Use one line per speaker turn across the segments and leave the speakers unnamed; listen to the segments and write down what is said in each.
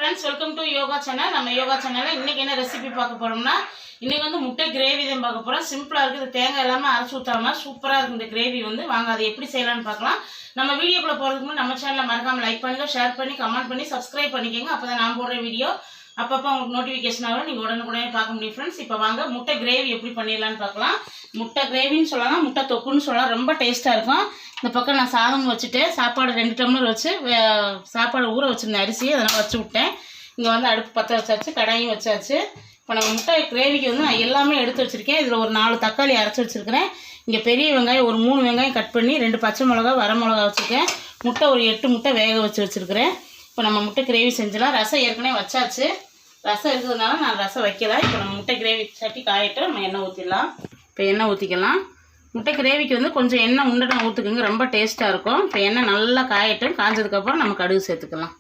Friends welcome to yoga channel நம்ம yoga சேனல்ல இன்னைக்கு என்ன ரெசிபி பார்க்க போறோம்னா இன்னைக்கு வந்து முட்டை கிரேவி தான் பார்க்க போறோம். சிம்பிளா இருக்கு. இது தேங்காய் எல்லாமே அரைச்சு ஊத்தாம சூப்பரா இருக்கு இந்த கிரேவி வந்து. வாங்க அதை எப்படி செய்யலாம்னு பார்க்கலாம். நம்ம வீடியோக்குள்ள போறதுக்கு முன்னாடி நம்ம சேனலை மறக்காம லைக் பண்ணுங்க, ஷேர் பண்ணி கமெண்ட் பண்ணி Subscribe பண்ணிக்கங்க. அப்பதான் நான் போடுற வீடியோ அப்பப்போ உங்களுக்கு நோட்டிஃபிகேஷன் ஆகும், நீங்க உடனுக்குடனே பார்க்க முடியும் ஃப்ரெண்ட்ஸ். இப்போ வாங்க முட்டை கிரேவி எப்படி பண்ணிடலாம்னு பார்க்கலாம். முட்டை கிரேவின்னு சொல்லலாம், முட்டை தொக்குன்னு சொல்லலாம். ரொம்ப டேஸ்ட்டாக இருக்கும். இந்த பக்கம் நான் சாதம் வச்சுட்டு சாப்பாடு 2 டம்ளர் வச்சு சாப்பாடு ஊற வச்சுருந்தேன் அரிசி, அதனால் வச்சு விட்டேன். இங்கே வந்து அடுப்பு பற்ற வச்சாச்சு, கடாயும் வச்சாச்சு. இப்போ நம்ம முட்டை கிரேவிக்கு வந்து நான் எல்லாமே எடுத்து வச்சுருக்கேன். இதில் ஒரு 4 தக்காளி அரைச்சி வச்சுருக்கிறேன். இங்கே பெரிய வெங்காயம் ஒரு 3 வெங்காயம் கட் பண்ணி 2 பச்சை மிளகா வர மிளகா வச்சுருக்கேன். முட்டை ஒரு 8 முட்டை வேக வச்சுருக்கிறேன். இப்போ நம்ம முட்டை கிரேவி செஞ்சலாம். ரசம் ஏற்கனவே வச்சாச்சு, ரசம் இருக்கிறதுனால நான் ரசம் வைக்கல. இப்போ நம்ம முட்டை கிரேவி சட்டி காயிட்டு நம்ம எண்ணெய் ஊற்றிடலாம். இப்போ எண்ணெய் ஊற்றிக்கலாம். முட்டை கிரேவிக்கு வந்து கொஞ்சம் எண்ணெய் உண்டை ஊற்றுக்குங்க, ரொம்ப டேஸ்ட்டாக இருக்கும். இப்போ எண்ணெய் நல்லா காயட்டும். காஞ்சதுக்கப்புறம் நம்ம கடுகு சேர்த்துக்கலாம்.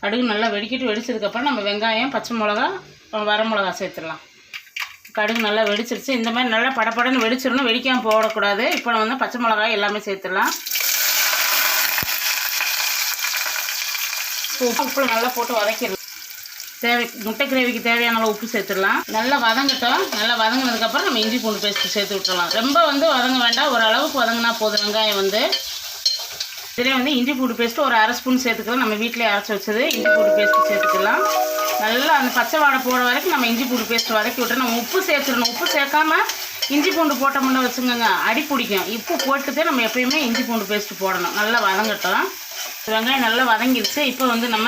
கடுகு நல்லா வெடிச்சதுக்கப்புறம் நம்ம வெங்காயம் பச்சை மிளகா வர மிளகா சேர்த்துடலாம். கடுகு நல்லா வெடிச்சிருச்சு. இந்த மாதிரி நல்லா படப்படன்னு வெடிச்சிடணும், வெடிக்காமல் போடக்கூடாது. இப்போ நம்ம வந்து பச்சை மிளகாய் எல்லாமே சேர்த்துடலாம். உப்பு நல்லா போட்டு வதக்கிடலாம். முட்டை கிரேவிக்கு தேவையான அளவு உப்பு சேர்த்துடலாம். நல்லா வதங்கட்டும். நல்லா வதங்கினதுக்கப்புறம் நம்ம இஞ்சி பூண்டு பேஸ்ட்டு சேர்த்து விட்டுடலாம். ரொம்ப வந்து வதங்க வேண்டாம், ஓரளவுக்கு வதங்கினா போதும். வெங்காயம் வந்து இதிலே வந்து இஞ்சி பூண்டு பேஸ்ட்டு ஒரு 1/2 ஸ்பூன் சேர்த்துக்கலாம். நம்ம வீட்டிலே அரைச்சி வச்சது இஞ்சி பூண்டு பேஸ்ட்டு சேர்த்துக்கலாம். நல்லா அந்த பச்சை வாடை போட வரைக்கும் நம்ம இஞ்சி பூண்டு பேஸ்ட்டு வதக்கி விட்டு நம்ம உப்பு சேர்த்துடணும். உப்பு சேர்க்காம இஞ்சி பூண்டு போட்டோம்னு வச்சுக்கோங்க, அடி பிடிக்கும். உப்பு போட்டுட்டு நம்ம எப்பயுமே இஞ்சி பூண்டு பேஸ்ட்டு போடணும். நல்லா வதங்கட்டும். வெங்காயம் நல்லா வதங்கிடுச்சு. இப்போ வந்து நம்ம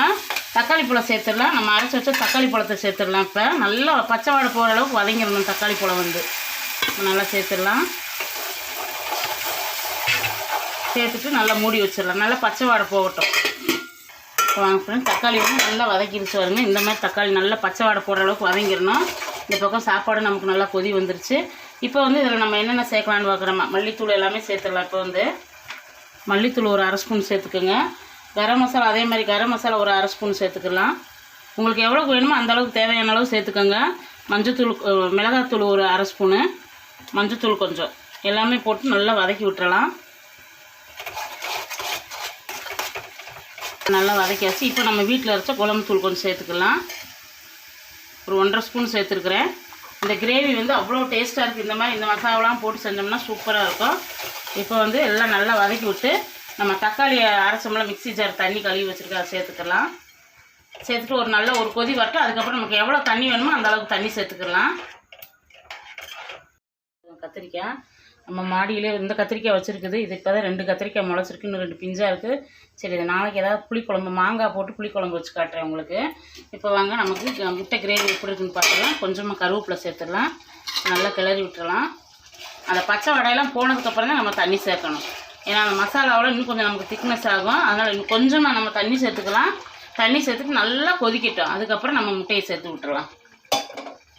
தக்காளி பழம் சேர்த்துடலாம். நம்ம அரைச்சி வச்ச தக்காளி பழத்தை சேர்த்துடலாம். இப்போ நல்லா பச்சை வாடை போகிற அளவுக்கு வதங்கிடணும். தக்காளி பழம் வந்து நல்லா சேர்த்துடலாம். சேர்த்துட்டு நல்லா மூடி வச்சிடலாம். நல்லா பச்சை வாடை போகட்டும். வாங்க ஃப்ரெண்ட்ஸ், தக்காளி வந்து நல்லா வதக்கிடுச்சு வருங்க. இந்த மாதிரி தக்காளி நல்லா பச்சை வாடை போடுற அளவுக்கு வதங்கிடணும். இந்த பக்கம் சாப்பாடு நமக்கு நல்லா கொதி வந்துருச்சு. இப்போ வந்து இதில் நம்ம என்னென்ன சேர்க்கலான்னு பார்க்குறோமா, மல்லித்தூள் எல்லாமே சேர்த்துடலாம். இப்போ வந்து மல்லித்தூள் ஒரு 1/2 ஸ்பூன் சேர்த்துக்கோங்க. கரம் மசாலா அதே மாதிரி கரம் மசாலா ஒரு 1/2 ஸ்பூன் சேர்த்துக்கலாம். உங்களுக்கு எவ்வளோக்கு வேணுமோ அந்தளவுக்கு தேவையான அளவு சேர்த்துக்கோங்க. மஞ்சத்தூள் மிளகாத்தூள் ஒரு 1/2 ஸ்பூனு, மஞ்சத்தூள் கொஞ்சம், எல்லாமே போட்டு நல்லா வதக்கி விட்டுறலாம். நல்லா வதக்கியாச்சு. இப்போ நம்ம வீட்டில் அரைச்ச குழம்பு தூள் கொஞ்சம் சேர்த்துக்கலாம். ஒரு 1/2 ஸ்பூன் சேர்த்துருக்குறேன். இந்த கிரேவி வந்து அவ்வளோ டேஸ்ட்டாக இருக்குது. இந்த மாதிரி இந்த மசாலாலாம் போட்டு செஞ்சோம்னா சூப்பராக இருக்கும். இப்போ வந்து எல்லாம் நல்லா வதக்கி விட்டு நம்ம தக்காளி அரைச்சோம்ல மிக்ஸி ஜார் தண்ணி கழுவி வச்சுருக்கோம், அதை சேர்த்துக்கலாம். சேர்த்துட்டு ஒரு நல்ல ஒரு கொதி வரட்டும். அதுக்கப்புறம் நமக்கு எவ்வளோ தண்ணி வேணுமோ அந்த அளவுக்கு தண்ணி சேர்த்துக்கலாம். கத்திரிக்காய் நம்ம மாடியிலே இந்த கத்திரிக்காய் வச்சுருக்குது. இது இப்போ தான் 2 கத்திரிக்காய் முளைச்சிருக்கு, இன்னும் 2 பிஞ்சாக இருக்குது. சரி, இது நாளைக்கு ஏதாவது புளிக்குழம்பு மாங்காய் போட்டு புளிக்குழம்பு வச்சு காட்டுறேன் உங்களுக்கு. இப்போ வாங்க நமக்கு முட்டை கிரேவி எப்படி இருக்குன்னு பார்த்துக்கலாம். கொஞ்சமாக கருவேப்பிலை சேர்த்துடலாம். நல்லா கிளறி விட்டுறலாம். அந்த பச்சை வடையெல்லாம் போனதுக்கப்புறம் தான் நம்ம தண்ணி சேர்க்கணும். ஏன்னா அந்த மசாலாவோட இன்னும் கொஞ்சம் நமக்கு திக்னஸ் ஆகும். அதனால் இன்னும் கொஞ்சமாக நம்ம தண்ணி சேர்த்துக்கலாம். தண்ணி சேர்த்துட்டு நல்லா கொதிக்கட்டும். அதுக்கப்புறம் நம்ம முட்டையை சேர்த்து விட்டுறலாம்.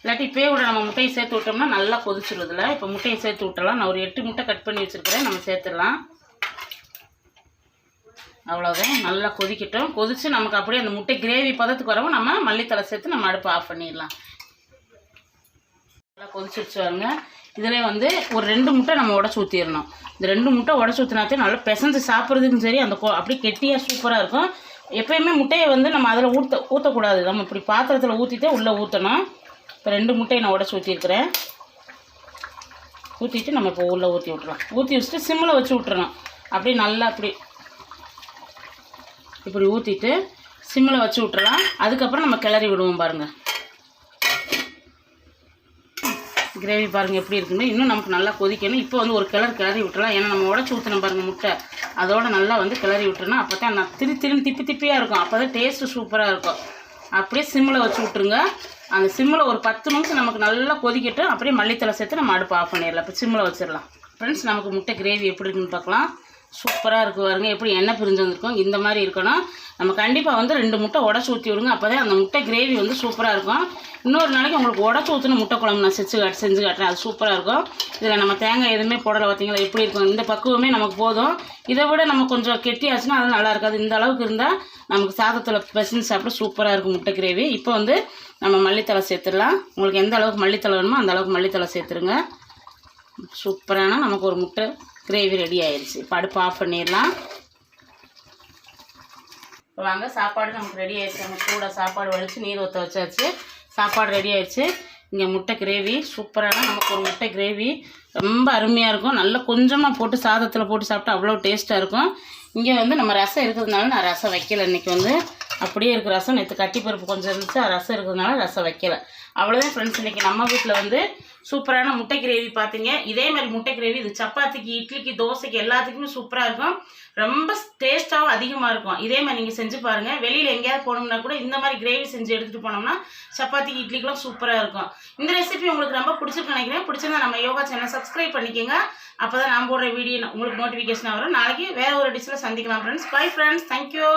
இல்லாட்டி இப்போயே கூட நம்ம முட்டையை சேர்த்து விட்டோம்னா நல்லா கொதிச்சிடுறதுல. இப்போ முட்டையை சேர்த்து விட்டுறலாம். நான் ஒரு 8 முட்டை கட் பண்ணி வச்சுருக்கிறேன், நம்ம சேர்த்துடலாம். அவ்வளோதான். நல்லா கொதிக்கட்டும். கொதித்து நமக்கு அப்படியே அந்த முட்டை கிரேவி பதத்துக்கு வரவும் நம்ம மல்லித்தலை சேர்த்து நம்ம அடுப்பை ஆஃப் பண்ணிடலாம். நல்லா கொதிச்சிடுச்சு வாங்க. இதில் வந்து ஒரு 2 முட்டை நம்ம உடச்சி ஊற்றிடணும். இந்த 2 முட்டை உடச்சி ஊற்றினாத்தே நல்லா பிசைஞ்சு சாப்பிட்றதுக்கும் சரி, அந்த அப்படியே கெட்டியாக சூப்பராக இருக்கும். எப்போயுமே முட்டையை வந்து நம்ம அதில் ஊற்றக்கூடாது. நம்ம இப்படி பாத்திரத்தில் ஊற்றிட்டே உள்ளே ஊற்றணும். இப்போ 2 முட்டையை நான் உடச்சி ஊற்றிருக்கிறேன். ஊற்றிட்டு நம்ம இப்போ உள்ளே ஊற்றி விட்றோம். ஊற்றி வச்சுட்டு சிம்மில் வச்சு விட்டுறணும். அப்படியே நல்லா இப்படி ஊற்றிட்டு சிம்மில் வச்சு விட்டுறலாம். அதுக்கப்புறம் நம்ம கிளறி விடுவோம். பாருங்கள் கிரேவி பாருங்கள் எப்படி இருக்குன்னு. இன்னும் நமக்கு நல்லா கொதிக்கணும். இப்போ வந்து ஒரு கிளறி விட்டுறலாம். ஏன்னா நம்ம உடச்சி ஊற்றினோம் பாருங்கள் முட்டை, அதோட நல்லா வந்து கிளறி விட்டுறணும். அப்போ தான் நான் திருன்னு திப்பியாக இருக்கும். அப்போ தான் டேஸ்ட்டு சூப்பராக இருக்கும். அப்படியே சிம்மில் வச்சு விட்ருங்க. அந்த சிம்மில் ஒரு 10 நிமிஷம் நமக்கு நல்லா கொதிக்கட்டும். அப்படியே மல்லித்தலை சேர்த்து நம்ம அடுப்பு ஆஃப் பண்ணிடலாம். இப்போ சிம்மில் வச்சிடலாம். ஃப்ரெண்ட்ஸ், நமக்கு முட்டை கிரேவி எப்படி இருக்குன்னு பார்க்கலாம். சூப்பராக இருக்குது பாருங்க, எப்படி எண்ணெய் பிரிஞ்சு வந்திருக்கும். இந்த மாதிரி இருக்கணும். நம்ம கண்டிப்பாக வந்து 2 முட்டை உடச்சி ஊற்றி விடுங்க. அப்போ தான் அந்த முட்டை கிரேவி வந்து சூப்பராக இருக்கும். இன்னொரு நாளைக்கு உங்களுக்கு உடச்சி ஊற்றின முட்டை குழம்பு நான் செஞ்சு காட்டுறேன். அது சூப்பராக இருக்கும். இதில் நம்ம தேங்காய் எதுவுமே போடலை. பார்த்தீங்களா எப்படி இருக்கும். இந்த பக்குவமே நமக்கு போதும். இதை விட நம்ம கொஞ்சம் கெட்டியாச்சுன்னா அது நல்லா இருக்காது. இந்த அளவுக்கு இருந்தால் நமக்கு சாதத்தில் பிசைஞ்சு சாப்பிட சூப்பராக இருக்கும் முட்டை கிரேவி. இப்போ வந்து நம்ம மல்லித்தலை சேர்த்துடலாம். உங்களுக்கு எந்த அளவுக்கு மல்லித்தலை வேணுமோ அந்த அளவுக்கு மல்லித்தலை சேர்த்துருங்க. சூப்பரான நமக்கு ஒரு முட்டை கிரேவி ரெடி ஆயிடுச்சு. இப்போ அடுப்பு ஆஃப் பண்ணிடலாம். இப்போ வாங்க சாப்பாடு நமக்கு ரெடி ஆயிடுச்சு. நம்ம கூட சாப்பாடு வடித்து நீர் ஊற்ற வச்சாச்சு. சாப்பாடு ரெடி ஆயிடுச்சு. இங்கே முட்டை கிரேவி சூப்பரான நமக்கு ஒரு முட்டை கிரேவி ரொம்ப அருமையாக இருக்கும். நல்லா கொஞ்சமாக போட்டு சாதத்தில் போட்டு சாப்பிட்டா அவ்வளோ டேஸ்ட்டாக இருக்கும். இங்கே வந்து நம்ம ரசம் இருக்கிறதுனால நான் ரசம் வைக்கலை. இன்றைக்கி வந்து அப்படியே இருக்கிற ரசம், நேற்று கட்டிப்பருப்பு கொஞ்சம் இருந்துச்சு, ரசம் இருக்கிறதுனால ரசம் வைக்கலை. அவ்வளோதான் ஃப்ரெண்ட்ஸ். இன்றைக்கி நம்ம வீட்டில் வந்து சூப்பரான முட்டை கிரேவி பார்த்தீங்க. இதே மாதிரி முட்டை கிரேவி இது சப்பாத்திக்கு, இட்லிக்கு, தோசைக்கு எல்லாத்துக்குமே சூப்பராக இருக்கும். ரொம்ப டேஸ்ட்டாகவும் அதிகமாக இருக்கும். இதே மாதிரி நீங்கள் செஞ்சு பாருங்கள். வெளியில் எங்கேயாவது போனோம்னா கூட இந்த மாதிரி கிரேவி செஞ்சு எடுத்துகிட்டு போனோம்னா சப்பாத்திக்கு, இட்லிக்கெலாம் சூப்பராக இருக்கும். இந்த ரெசிபி உங்களுக்கு ரொம்ப பிடிச்சிருக்கு நினைக்கிறேன். பிடிச்சிருந்தா நம்ம யோகா சேனல் சப்ஸ்கிரைப் பண்ணிக்கோங்க. அப்போ தான் நான் போடுற வீடியோ உங்களுக்கு நோட்டிஃபிகேஷன் வரும். நாளைக்கு வேறு ஒரு டிஷ்ஷில் சந்திக்கலாம் ஃப்ரெண்ட்ஸ். Bye friends. தேங்க்யூ.